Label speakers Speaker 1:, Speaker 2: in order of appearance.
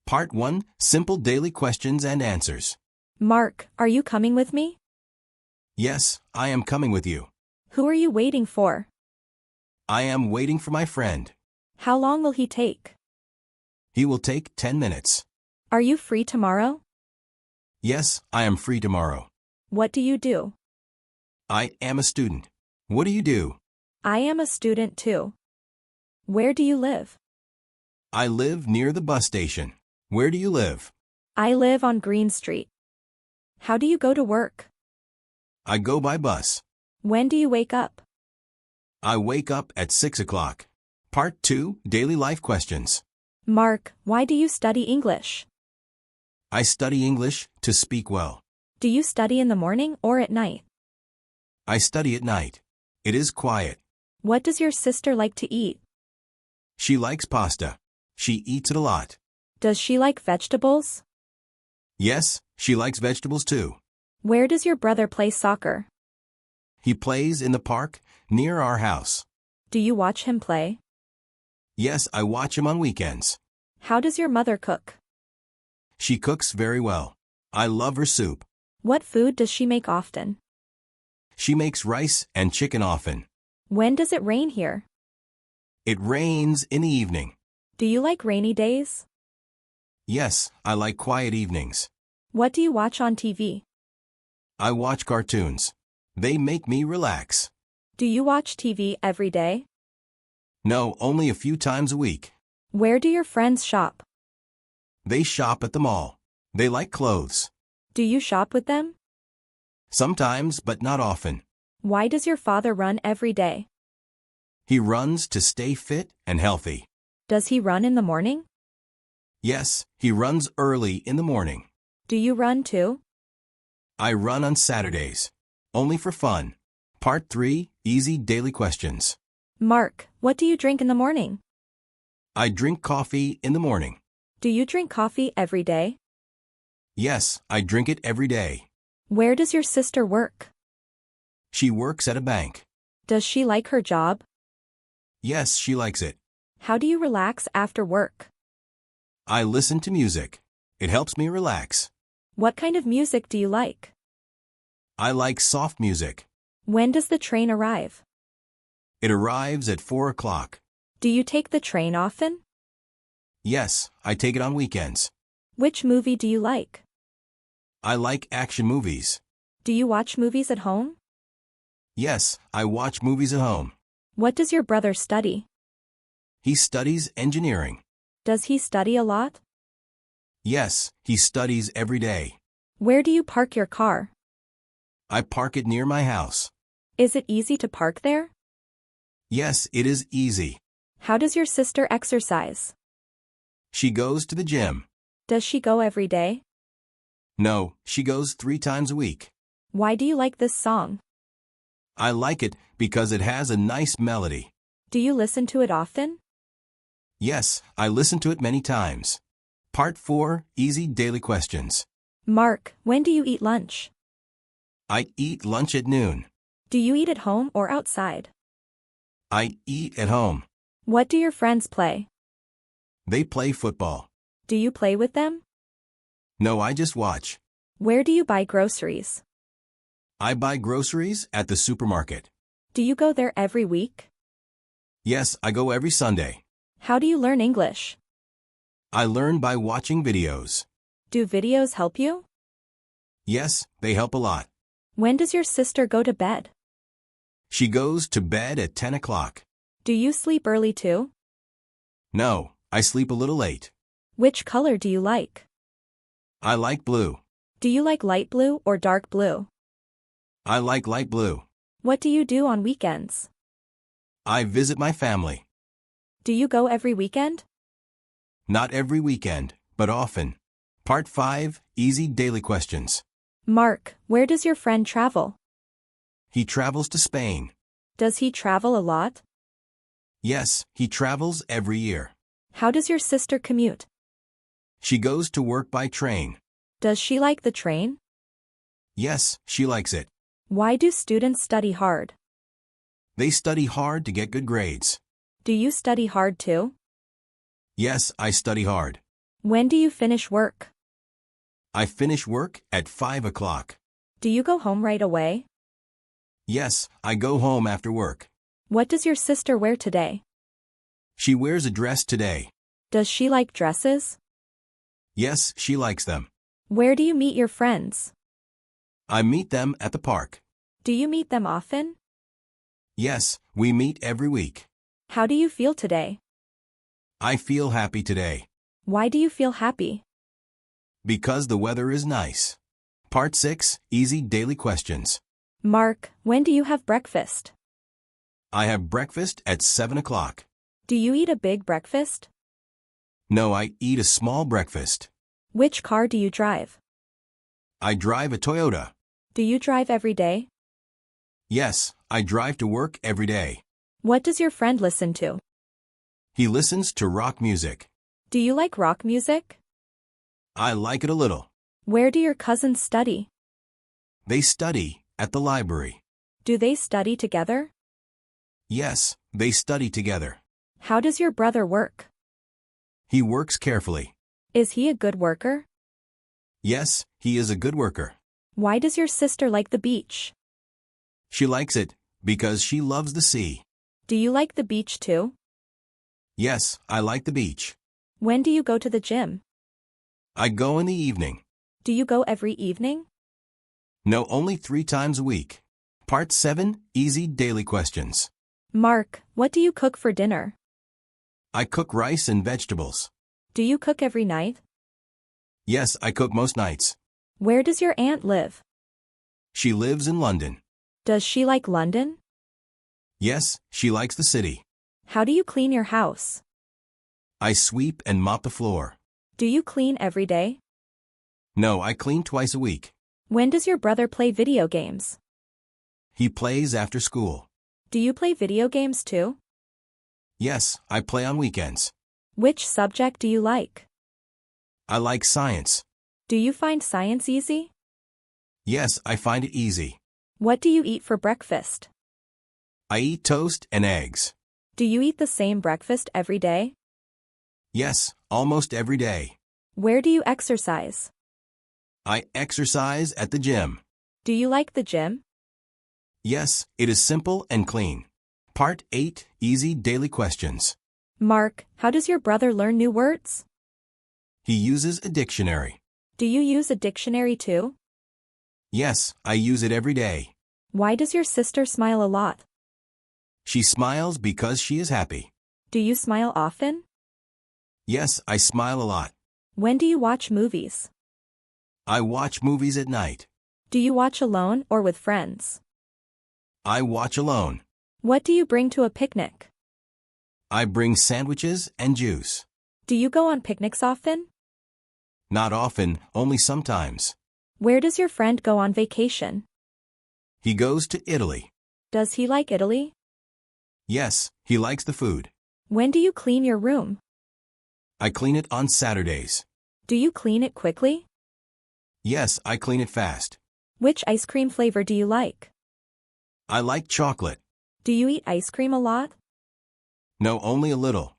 Speaker 1: Part 1, Simple Daily Questions and Answers.
Speaker 2: Mark, are you coming with me?
Speaker 1: Yes, I am coming with you.
Speaker 2: Who are you waiting for?
Speaker 1: I am waiting for my friend.
Speaker 2: How long will he take?
Speaker 1: He will take 10 minutes.
Speaker 2: Are you free tomorrow?
Speaker 1: Yes, I am free tomorrow.
Speaker 2: What do you do?
Speaker 1: I am a student. What do you do?
Speaker 2: I am a student too. Where do you live?
Speaker 1: I live near the bus station. Where do you live?
Speaker 2: I live on Green Street. How do you go to work?
Speaker 1: I go by bus.
Speaker 2: When do you wake up?
Speaker 1: I wake up at 6 o'clock. Part 2, Daily Life Questions.
Speaker 2: Mark, why do you study English?
Speaker 1: I study English to speak well.
Speaker 2: Do you study in the morning or at night?
Speaker 1: I study at night. It is quiet.
Speaker 2: What does your sister like to eat?
Speaker 1: She likes pasta. She eats it a lot.
Speaker 2: Does she like vegetables?
Speaker 1: Yes, she likes vegetables too.
Speaker 2: Where does your brother play soccer?
Speaker 1: He plays in the park near our house.
Speaker 2: Do you watch him play?
Speaker 1: Yes, I watch him on weekends.
Speaker 2: How does your mother cook?
Speaker 1: She cooks very well. I love her soup.
Speaker 2: What food does she make often?
Speaker 1: She makes rice and chicken often.
Speaker 2: When does it rain here?
Speaker 1: It rains in the evening.
Speaker 2: Do you like rainy days?
Speaker 1: Yes, I like quiet evenings.
Speaker 2: What do you watch on TV?
Speaker 1: I watch cartoons. They make me relax.
Speaker 2: Do you watch TV every day?
Speaker 1: No, only a few times a week.
Speaker 2: Where do your friends shop?
Speaker 1: They shop at the mall. They like clothes.
Speaker 2: Do you shop with them?
Speaker 1: Sometimes, but not often.
Speaker 2: Why does your father run every day?
Speaker 1: He runs to stay fit and healthy.
Speaker 2: Does he run in the morning?
Speaker 1: Yes, he runs early in the morning.
Speaker 2: Do you run too?
Speaker 1: I run on Saturdays. Only for fun. Part 3, Easy Daily Questions.
Speaker 2: Mark, what do you drink in the morning?
Speaker 1: I drink coffee in the morning.
Speaker 2: Do you drink coffee every day?
Speaker 1: Yes, I drink it every day.
Speaker 2: Where does your sister work?
Speaker 1: She works at a bank.
Speaker 2: Does she like her job?
Speaker 1: Yes, she likes it.
Speaker 2: How do you relax after work?
Speaker 1: I listen to music. It helps me relax.
Speaker 2: What kind of music do you like?
Speaker 1: I like soft music.
Speaker 2: When does the train arrive?
Speaker 1: It arrives at 4 o'clock.
Speaker 2: Do you take the train often?
Speaker 1: Yes, I take it on weekends.
Speaker 2: Which movie do you like?
Speaker 1: I like action movies.
Speaker 2: Do you watch movies at home?
Speaker 1: Yes, I watch movies at home.
Speaker 2: What does your brother study?
Speaker 1: He studies engineering.
Speaker 2: Does he study a lot?
Speaker 1: Yes, he studies every day.
Speaker 2: Where do you park your car?
Speaker 1: I park it near my house.
Speaker 2: Is it easy to park there?
Speaker 1: Yes, it is easy.
Speaker 2: How does your sister exercise?
Speaker 1: She goes to the gym.
Speaker 2: Does she go every day?
Speaker 1: No, she goes 3 times a week.
Speaker 2: Why do you like this song?
Speaker 1: I like it because it has a nice melody.
Speaker 2: Do you listen to it often?
Speaker 1: Yes, I listen to it many times. Part 4, Easy Daily Questions.
Speaker 2: Mark, when do you eat lunch?
Speaker 1: I eat lunch at noon.
Speaker 2: Do you eat at home or outside?
Speaker 1: I eat at home.
Speaker 2: What do your friends play?
Speaker 1: They play football.
Speaker 2: Do you play with them?
Speaker 1: No, I just watch.
Speaker 2: Where do you buy groceries?
Speaker 1: I buy groceries at the supermarket.
Speaker 2: Do you go there every week?
Speaker 1: Yes, I go every Sunday.
Speaker 2: How do you learn English?
Speaker 1: I learn by watching videos.
Speaker 2: Do videos help you?
Speaker 1: Yes, they help a lot.
Speaker 2: When does your sister go to bed?
Speaker 1: She goes to bed at 10 o'clock.
Speaker 2: Do you sleep early too?
Speaker 1: No, I sleep a little late.
Speaker 2: Which color do you like?
Speaker 1: I like blue.
Speaker 2: Do you like light blue or dark blue?
Speaker 1: I like light blue.
Speaker 2: What do you do on weekends?
Speaker 1: I visit my family.
Speaker 2: Do you go every weekend?
Speaker 1: Not every weekend, but often. Part 5, Easy Daily Questions.
Speaker 2: Mark, where does your friend travel?
Speaker 1: He travels to Spain.
Speaker 2: Does he travel a lot?
Speaker 1: Yes, he travels every year.
Speaker 2: How does your sister commute?
Speaker 1: She goes to work by train.
Speaker 2: Does she like the train?
Speaker 1: Yes, she likes it.
Speaker 2: Why do students study hard?
Speaker 1: They study hard to get good grades.
Speaker 2: Do you study hard too?
Speaker 1: Yes, I study hard.
Speaker 2: When do you finish work?
Speaker 1: I finish work at 5 o'clock.
Speaker 2: Do you go home right away?
Speaker 1: Yes, I go home after work.
Speaker 2: What does your sister wear today?
Speaker 1: She wears a dress today.
Speaker 2: Does she like dresses?
Speaker 1: Yes, she likes them.
Speaker 2: Where do you meet your friends?
Speaker 1: I meet them at the park.
Speaker 2: Do you meet them often?
Speaker 1: Yes, we meet every week.
Speaker 2: How do you feel today?
Speaker 1: I feel happy today.
Speaker 2: Why do you feel happy?
Speaker 1: Because the weather is nice. Part 6, Easy Daily Questions.
Speaker 2: Mark, when do you have breakfast?
Speaker 1: I have breakfast at 7 o'clock.
Speaker 2: Do you eat a big breakfast?
Speaker 1: No, I eat a small breakfast.
Speaker 2: Which car do you drive?
Speaker 1: I drive a Toyota.
Speaker 2: Do you drive every day?
Speaker 1: Yes, I drive to work every day.
Speaker 2: What does your friend listen to?
Speaker 1: He listens to rock music.
Speaker 2: Do you like rock music?
Speaker 1: I like it a little.
Speaker 2: Where do your cousins study?
Speaker 1: They study at the library.
Speaker 2: Do they study together?
Speaker 1: Yes, they study together.
Speaker 2: How does your brother work?
Speaker 1: He works carefully.
Speaker 2: Is he a good worker?
Speaker 1: Yes, he is a good worker.
Speaker 2: Why does your sister like the beach?
Speaker 1: She likes it because she loves the sea.
Speaker 2: Do you like the beach too?
Speaker 1: Yes, I like the beach.
Speaker 2: When do you go to the gym?
Speaker 1: I go in the evening.
Speaker 2: Do you go every evening?
Speaker 1: No, only 3 times a week. Part 7, Easy Daily Questions.
Speaker 2: Mark, what do you cook for dinner?
Speaker 1: I cook rice and vegetables.
Speaker 2: Do you cook every night?
Speaker 1: Yes, I cook most nights.
Speaker 2: Where does your aunt live?
Speaker 1: She lives in London.
Speaker 2: Does she like London?
Speaker 1: Yes, she likes the city.
Speaker 2: How do you clean your house?
Speaker 1: I sweep and mop the floor.
Speaker 2: Do you clean every day?
Speaker 1: No, I clean twice a week.
Speaker 2: When does your brother play video games?
Speaker 1: He plays after school.
Speaker 2: Do you play video games too?
Speaker 1: Yes, I play on weekends.
Speaker 2: Which subject do you like?
Speaker 1: I like science.
Speaker 2: Do you find science easy?
Speaker 1: Yes, I find it easy.
Speaker 2: What do you eat for breakfast?
Speaker 1: I eat toast and eggs.
Speaker 2: Do you eat the same breakfast every day?
Speaker 1: Yes, almost every day.
Speaker 2: Where do you exercise?
Speaker 1: I exercise at the gym.
Speaker 2: Do you like the gym?
Speaker 1: Yes, it is simple and clean. Part 8, Easy Daily Questions.
Speaker 2: Mark, how does your brother learn new words?
Speaker 1: He uses a dictionary.
Speaker 2: Do you use a dictionary too?
Speaker 1: Yes, I use it every day.
Speaker 2: Why does your sister smile a lot?
Speaker 1: She smiles because she is happy.
Speaker 2: Do you smile often?
Speaker 1: Yes, I smile a lot.
Speaker 2: When do you watch movies?
Speaker 1: I watch movies at night.
Speaker 2: Do you watch alone or with friends?
Speaker 1: I watch alone.
Speaker 2: What do you bring to a picnic?
Speaker 1: I bring sandwiches and juice.
Speaker 2: Do you go on picnics often?
Speaker 1: Not often, only sometimes.
Speaker 2: Where does your friend go on vacation?
Speaker 1: He goes to Italy.
Speaker 2: Does he like Italy?
Speaker 1: Yes, he likes the food.
Speaker 2: When do you clean your room?
Speaker 1: I clean it on Saturdays.
Speaker 2: Do you clean it quickly?
Speaker 1: Yes, I clean it fast.
Speaker 2: Which ice cream flavor do you like?
Speaker 1: I like chocolate.
Speaker 2: Do you eat ice cream a lot?
Speaker 1: No, only a little.